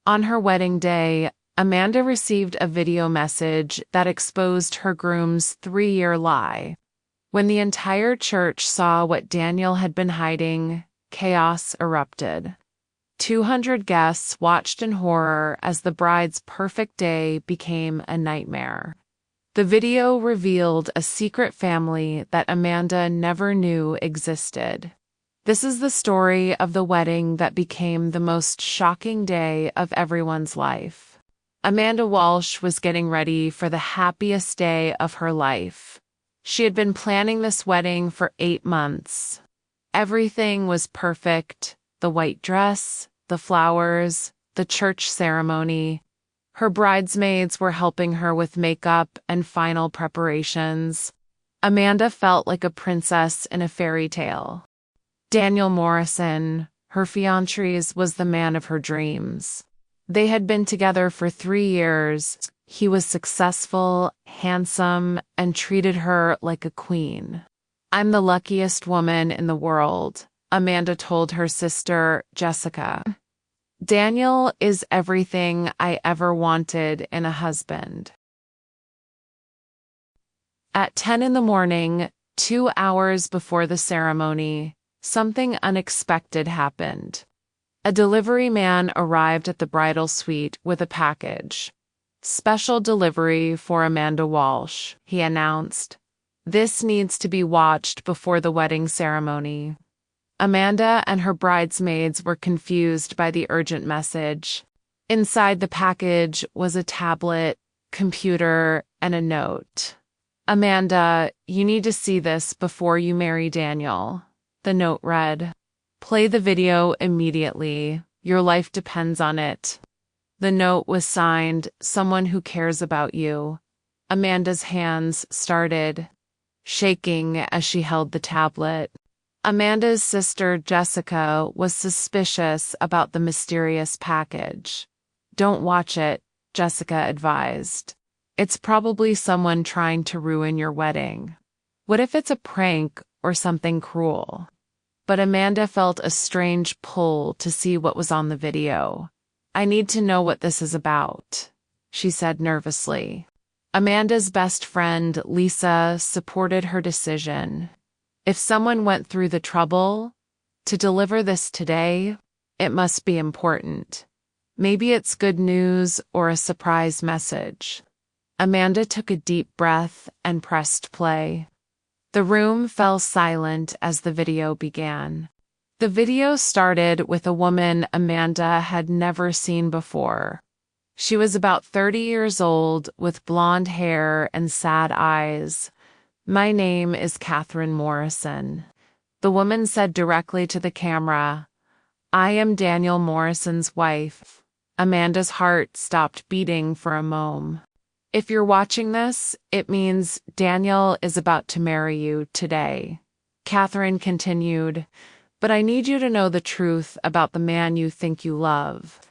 On her wedding day, Amanda received a video message that exposed her groom's 3-year lie. When the entire church saw what Daniel had been hiding, chaos erupted. 200 guests watched in horror as the bride's perfect day became a nightmare. The video revealed a secret family that Amanda never knew existed. This is the story of the wedding that became the most shocking day of everyone's life. Amanda Walsh was getting ready for the happiest day of her life. She had been planning this wedding for 8 months. Everything was perfect: the white dress, the flowers, the church ceremony. Her bridesmaids were helping her with makeup and final preparations. Amanda felt like a princess in a fairy tale. Daniel Morrison, her fiancé, was the man of her dreams. They had been together for 3 years. He was successful, handsome, and treated her like a queen. "I'm the luckiest woman in the world," Amanda told her sister, Jessica. "Daniel is everything I ever wanted in a husband." At 10 in the morning, 2 hours before the ceremony, something unexpected happened. A delivery man arrived at the bridal suite with a package. "Special delivery for Amanda Walsh," he announced. "This needs to be watched before the wedding ceremony." Amanda and her bridesmaids were confused by the urgent message. Inside the package was a tablet, computer, and a note. "Amanda, you need to see this before you marry Daniel," the note read. "Play the video immediately. Your life depends on it." The note was signed, "Someone who cares about you." Amanda's hands started shaking as she held the tablet. Amanda's sister, Jessica, was suspicious about the mysterious package. "Don't watch it," Jessica advised. "It's probably someone trying to ruin your wedding. What if it's a prank or something cruel?" But Amanda felt a strange pull to see what was on the video. "I need to know what this is about," she said nervously. Amanda's best friend, Lisa, supported her decision. "If someone went through the trouble to deliver this today, it must be important. Maybe it's good news or a surprise message." Amanda took a deep breath and pressed play. The room fell silent as the video began. The video started with a woman Amanda had never seen before. She was about 30 years old, with blonde hair and sad eyes. "My name is Catherine Morrison." The woman said directly to the camera, "I am Daniel Morrison's wife." Amanda's heart stopped beating for a moment. "If you're watching this, it means Daniel is about to marry you today," Catherine continued. "But I need you to know the truth about the man you think you love.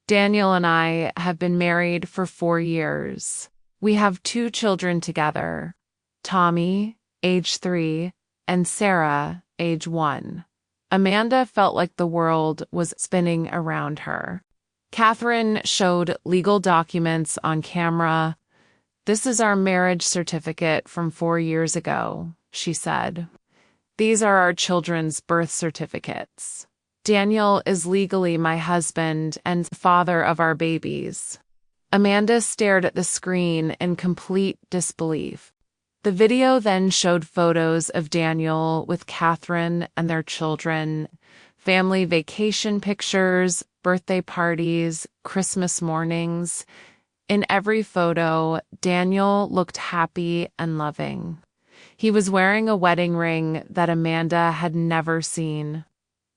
Daniel and I have been married for 4 years. We have 2 children together, Tommy, age 3, and Sarah, age 1. Amanda felt like the world was spinning around her. Catherine showed legal documents on camera. "This is our marriage certificate from 4 years ago," she said. "These are our children's birth certificates. Daniel is legally my husband and father of our babies." Amanda stared at the screen in complete disbelief. The video then showed photos of Daniel with Catherine and their children, family vacation pictures, birthday parties, Christmas mornings. In every photo, Daniel looked happy and loving. He was wearing a wedding ring that Amanda had never seen.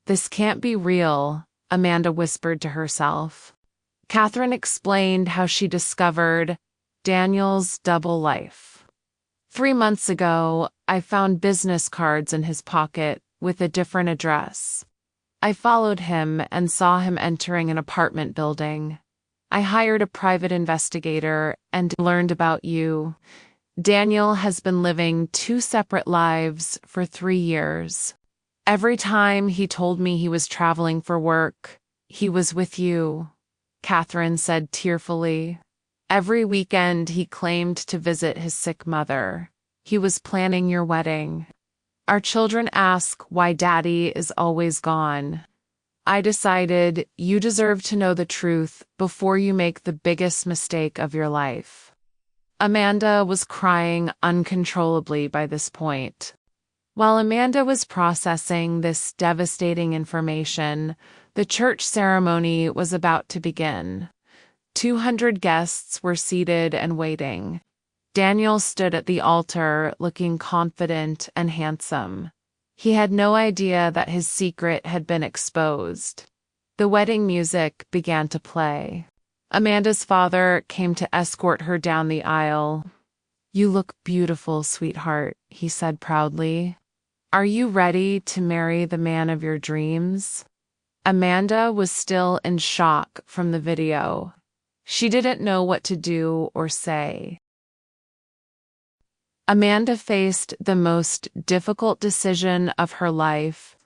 "This can't be real," Amanda whispered to herself. Catherine explained how she discovered Daniel's double life. 3 months ago, I found business cards in his pocket with a different address. I followed him and saw him entering an apartment building. I hired a private investigator and learned about you. Daniel has been living 2 separate lives for 3 years. Every time he told me he was traveling for work, he was with you. Catherine said tearfully. Every weekend he claimed to visit his sick mother. He was planning your wedding. Our children ask why Daddy is always gone. I decided you deserve to know the truth before you make the biggest mistake of your life. Amanda was crying uncontrollably by this point. While Amanda was processing this devastating information, the church ceremony was about to begin. 200 guests were seated and waiting. Daniel stood at the altar, looking confident and handsome. He had no idea that his secret had been exposed. The wedding music began to play. Amanda's father came to escort her down the aisle. "You look beautiful, sweetheart," he said proudly. "Are you ready to marry the man of your dreams?" Amanda was still in shock from the video. She didn't know what to do or say. Amanda faced the most difficult decision of her life.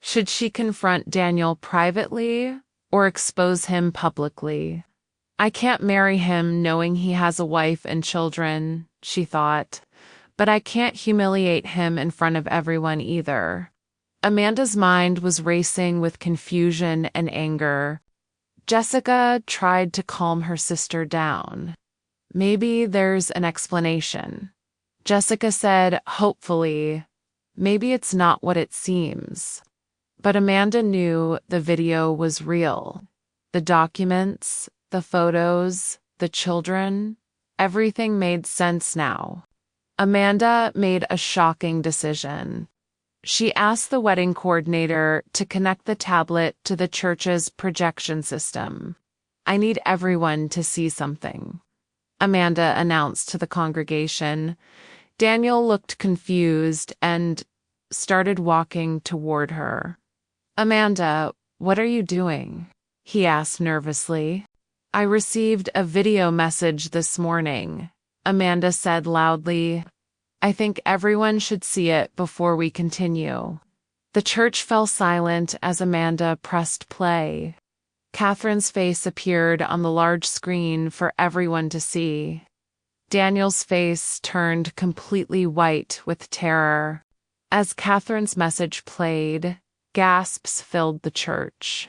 Should she confront Daniel privately or expose him publicly? "I can't marry him knowing he has a wife and children," she thought, "but I can't humiliate him in front of everyone either." Amanda's mind was racing with confusion and anger. Jessica tried to calm her sister down. "Maybe there's an explanation." Jessica said, hopefully, "Maybe it's not what it seems." But Amanda knew the video was real. The documents, the photos, the children, everything made sense now. Amanda made a shocking decision. She asked the wedding coordinator to connect the tablet to the church's projection system. "I need everyone to see something," Amanda announced to the congregation. Daniel looked confused and started walking toward her. "Amanda, what are you doing?" he asked nervously. "I received a video message this morning," Amanda said loudly. "I think everyone should see it before we continue." The church fell silent as Amanda pressed play. Catherine's face appeared on the large screen for everyone to see. Daniel's face turned completely white with terror. As Catherine's message played, gasps filled the church.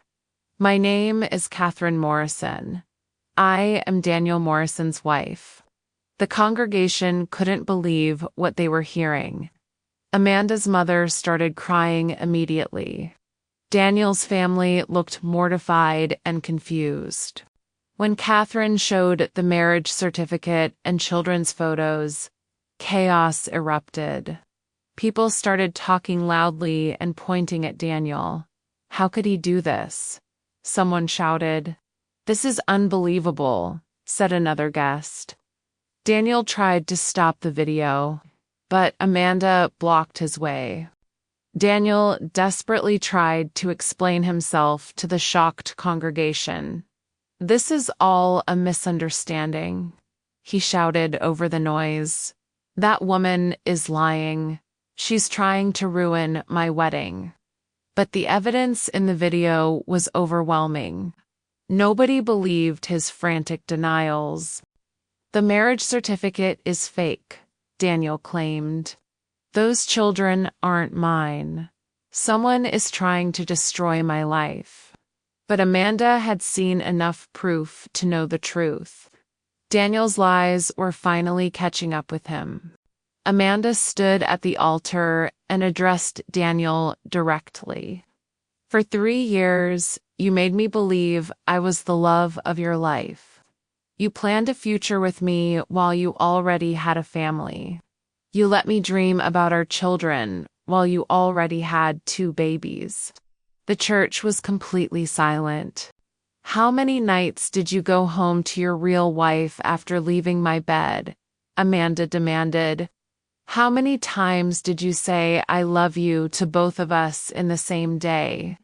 "My name is Catherine Morrison. I am Daniel Morrison's wife." The congregation couldn't believe what they were hearing. Amanda's mother started crying immediately. Daniel's family looked mortified and confused. When Catherine showed the marriage certificate and children's photos, chaos erupted. People started talking loudly and pointing at Daniel. "How could he do this?" someone shouted. "This is unbelievable," said another guest. Daniel tried to stop the video, but Amanda blocked his way. Daniel desperately tried to explain himself to the shocked congregation. "This is all a misunderstanding," he shouted over the noise. "That woman is lying. She's trying to ruin my wedding." But the evidence in the video was overwhelming. Nobody believed his frantic denials. "The marriage certificate is fake," Daniel claimed. "Those children aren't mine. Someone is trying to destroy my life." But Amanda had seen enough proof to know the truth. Daniel's lies were finally catching up with him. Amanda stood at the altar and addressed Daniel directly. "For 3 years, you made me believe I was the love of your life. You planned a future with me while you already had a family. You let me dream about our children while you already had 2 babies." The church was completely silent. "How many nights did you go home to your real wife after leaving my bed?" Amanda demanded. "How many times did you say I love you to both of us in the same day?"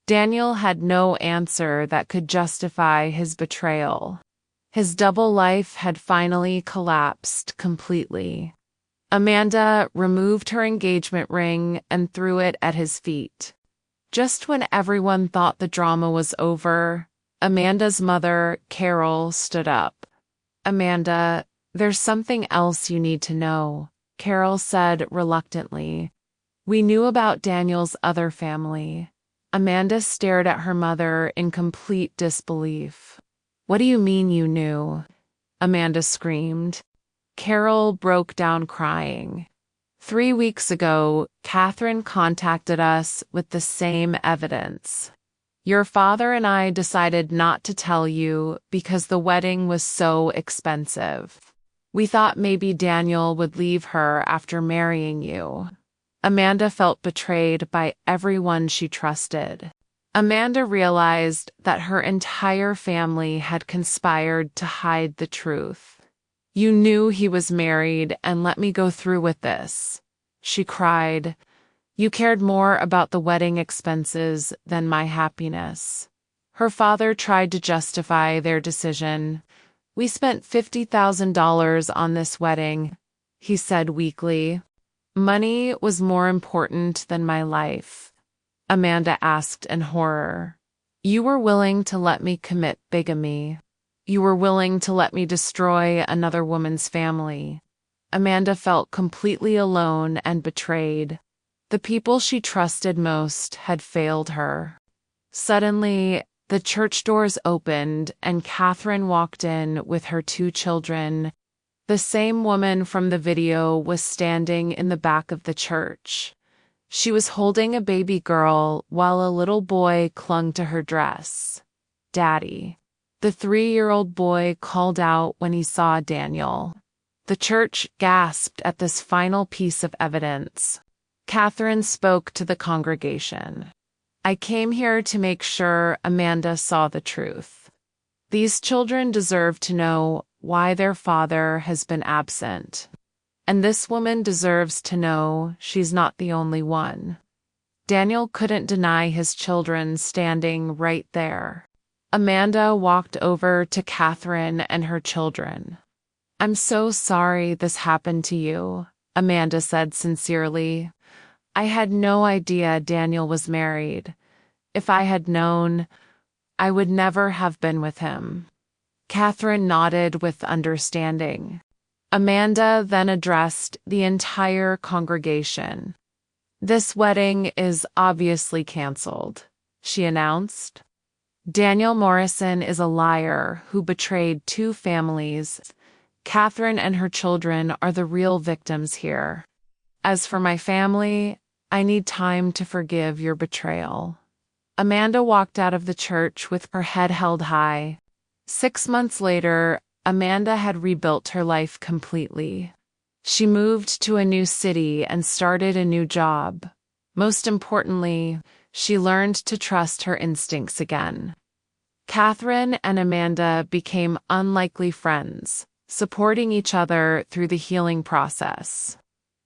Daniel had no answer that could justify his betrayal. His double life had finally collapsed completely. Amanda removed her engagement ring and threw it at his feet. Just when everyone thought the drama was over, Amanda's mother, Carol, stood up. Amanda, there's something else you need to know, Carol said reluctantly. We knew about Daniel's other family. Amanda stared at her mother in complete disbelief. What do you mean you knew? Amanda screamed. Carol broke down crying. 3 weeks ago, Catherine contacted us with the same evidence. Your father and I decided not to tell you because the wedding was so expensive. We thought maybe Daniel would leave her after marrying you. Amanda felt betrayed by everyone she trusted. Amanda realized that her entire family had conspired to hide the truth. You knew he was married and let me go through with this, she cried. You cared more about the wedding expenses than my happiness. Her father tried to justify their decision. We spent $50,000 on this wedding, he said weakly. Money was more important than my life, Amanda asked in horror. You were willing to let me commit bigamy. You were willing to let me destroy another woman's family. Amanda felt completely alone and betrayed. The people she trusted most had failed her. Suddenly, the church doors opened and Catherine walked in with her 2 children. The same woman from the video was standing in the back of the church. She was holding a baby girl while a little boy clung to her dress. Daddy. The 3-year-old boy called out when he saw Daniel. The church gasped at this final piece of evidence. Catherine spoke to the congregation. I came here to make sure Amanda saw the truth. These children deserve to know why their father has been absent. And this woman deserves to know she's not the only one. Daniel couldn't deny his children standing right there. Amanda walked over to Catherine and her children. I'm so sorry this happened to you, Amanda said sincerely. I had no idea Daniel was married. If I had known, I would never have been with him. Catherine nodded with understanding. Amanda then addressed the entire congregation. This wedding is obviously canceled, she announced. Daniel Morrison is a liar who betrayed 2 families. Catherine and her children are the real victims here. As for my family, I need time to forgive your betrayal. Amanda walked out of the church with her head held high. 6 months later, Amanda had rebuilt her life completely. She moved to a new city and started a new job. Most importantly, she learned to trust her instincts again. Catherine and Amanda became unlikely friends, supporting each other through the healing process.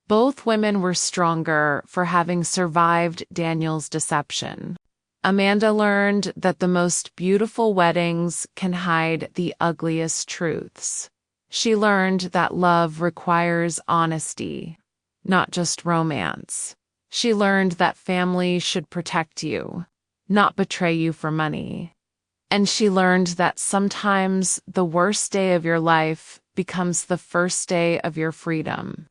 Both women were stronger for having survived Daniel's deception. Amanda learned that the most beautiful weddings can hide the ugliest truths. She learned that love requires honesty, not just romance. She learned that family should protect you, not betray you for money. And she learned that sometimes the worst day of your life becomes the first day of your freedom.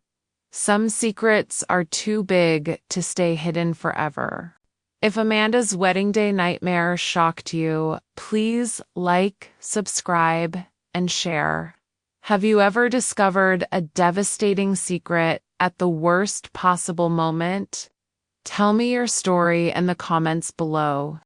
Some secrets are too big to stay hidden forever. If Amanda's wedding day nightmare shocked you, please like, subscribe, and share. Have you ever discovered a devastating secret at the worst possible moment? Tell me your story in the comments below.